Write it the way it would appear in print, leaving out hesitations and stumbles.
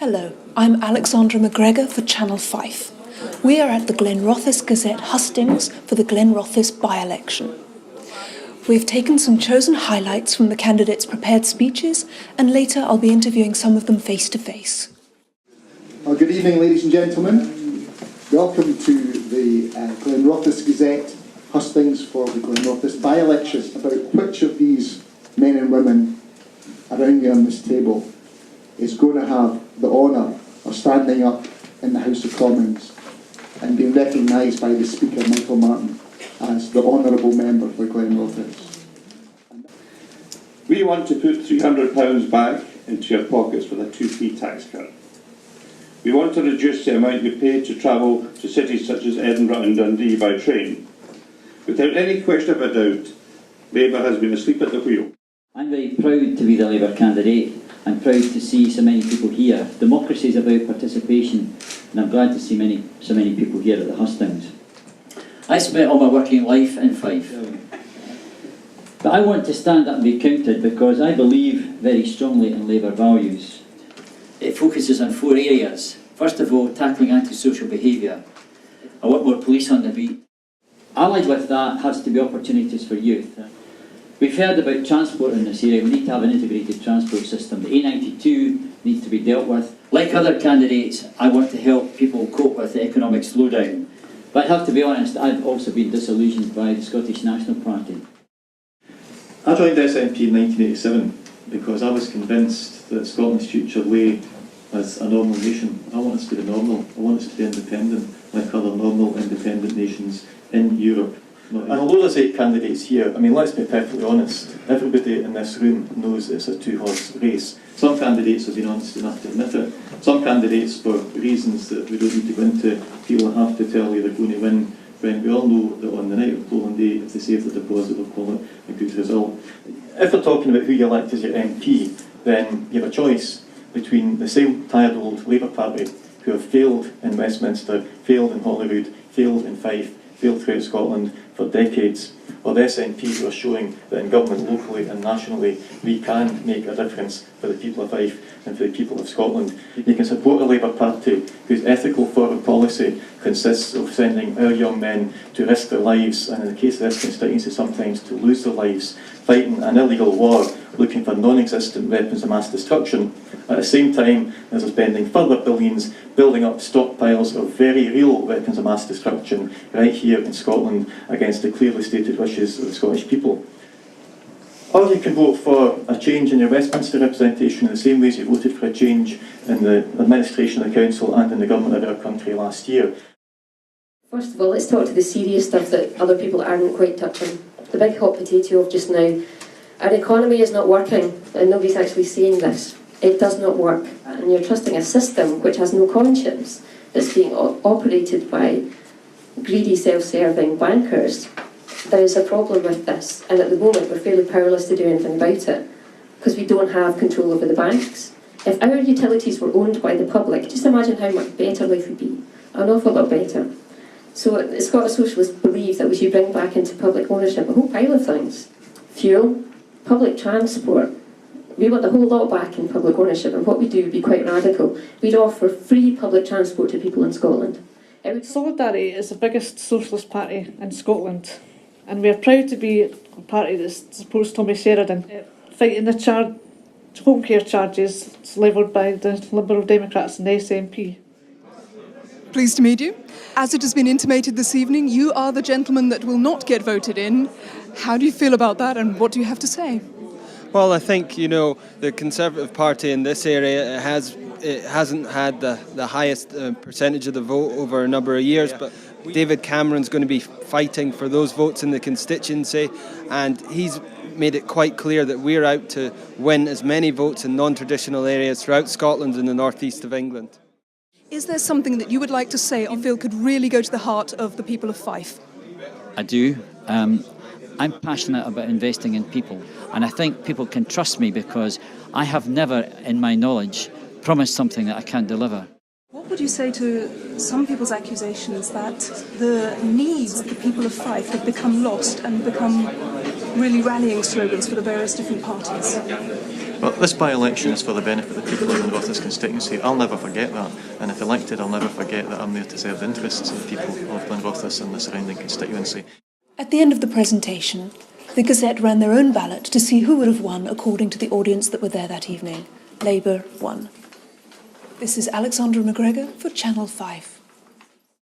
Hello, I'm Alexandra McGregor for Channel Fife. We are at the Glenrothes Gazette, Hustings for the Glenrothes By-election. We've taken some chosen highlights from the candidates' prepared speeches, and later I'll be interviewing some of them face to face. Well, good evening, ladies and gentlemen. Welcome to the Glenrothes Gazette, Hustings for the Glenrothes By-election, about which of these men and women around me on this table is going to have the honour of standing up in the House of Commons and being recognised by the Speaker, Michael Martin, as the honourable member for Glenrothes. We want to put £300 back into your pockets with a 2p tax cut. We want to reduce the amount you pay to travel to cities such as Edinburgh and Dundee by train. Without any question of a doubt, Labour has been asleep at the wheel. I'm very proud to be the Labour candidate. I'm proud to see so many people here. Democracy is about participation, and I'm glad to see so many people here at the Hustings. I spent all my working life in Fife. But I want to stand up and be counted because I believe very strongly in Labour values. It focuses on 4 areas. First of all, tackling antisocial behaviour. I want more police on the beat. Allied with that has to be opportunities for youth. We've heard about transport in this area. We need to have an integrated transport system. The A92 needs to be dealt with. Like other candidates, I want to help people cope with the economic slowdown. But I have to be honest, I've also been disillusioned by the Scottish National Party. I joined SNP in 1987 because I was convinced that Scotland's future lay as a normal nation. I want us to be normal. I want us to be independent like other normal independent nations in Europe. And although there's 8 candidates here, I mean, let's be perfectly honest, everybody in this room knows it's a 2-horse race. Some candidates have been honest enough to admit it. Some candidates, for reasons that we don't need to go into, feel they have to tell you they're going to win, when we all know that on the night of polling day, if they save the deposit, they'll call it a good result. If we're talking about who you elect as your MP, then you have a choice between the same tired old Labour Party who have failed in Westminster, failed in Holyrood, failed in Fife, failed throughout Scotland for decades, or the SNP who are showing that in government locally and nationally we can make a difference for the people of Fife and for the people of Scotland. You can support a Labour Party whose ethical foreign policy consists of sending our young men to risk their lives, and in the case of this constituency sometimes to lose their lives, fighting an illegal war, looking for non-existent weapons of mass destruction, at the same time as they're spending further billions building up stockpiles of very real weapons of mass destruction right here in Scotland against the clearly stated wishes of the Scottish people. Or you can vote for a change in your Westminster representation in the same way as you voted for a change in the administration of the council and in the government of our country last year. First of all, let's talk to the serious stuff that other people aren't quite touching. The big hot potato of just now. Our economy is not working, and nobody's actually saying this. It does not work, and you're trusting a system which has no conscience, that's being operated by greedy, self-serving bankers. There is a problem with this, and at the moment we're fairly powerless to do anything about it, because we don't have control over the banks. If our utilities were owned by the public, just imagine how much better life would be. An awful lot better. So the Scottish Socialists believe that we should bring back into public ownership a whole pile of things. Fuel, public transport. We want the whole lot back in public ownership, and what we do would be quite radical. We'd offer free public transport to people in Scotland. Solidarity is the biggest socialist party in Scotland, and we are proud to be a party that supports Tommy Sheridan, fighting the home care charges levelled by the Liberal Democrats and the SNP. Pleased to meet you. As it has been intimated this evening, you are the gentleman that will not get voted in. How do you feel about that, and what do you have to say? Well, I think, the Conservative Party in this area hasn't had the highest percentage of the vote over a number of years, but David Cameron's going to be fighting for those votes in the constituency, and he's made it quite clear that we're out to win as many votes in non-traditional areas throughout Scotland and the northeast of England. Is there something that you would like to say you feel could really go to the heart of the people of Fife? I do. I'm passionate about investing in people, and I think people can trust me because I have never, in my knowledge, promised something that I can't deliver. What would you say to some people's accusations that the needs of the people of Fife have become lost and become really rallying slogans for the various different parties. Well, this by-election is for the benefit of the people of Glenrothes constituency. I'll never forget that, and if elected, I'll never forget that I'm there to serve the interests of the people of Glenrothes and the surrounding constituency. At the end of the presentation, the Gazette ran their own ballot to see who would have won according to the audience that were there that evening. Labour won. This is Alexandra McGregor for Channel 5.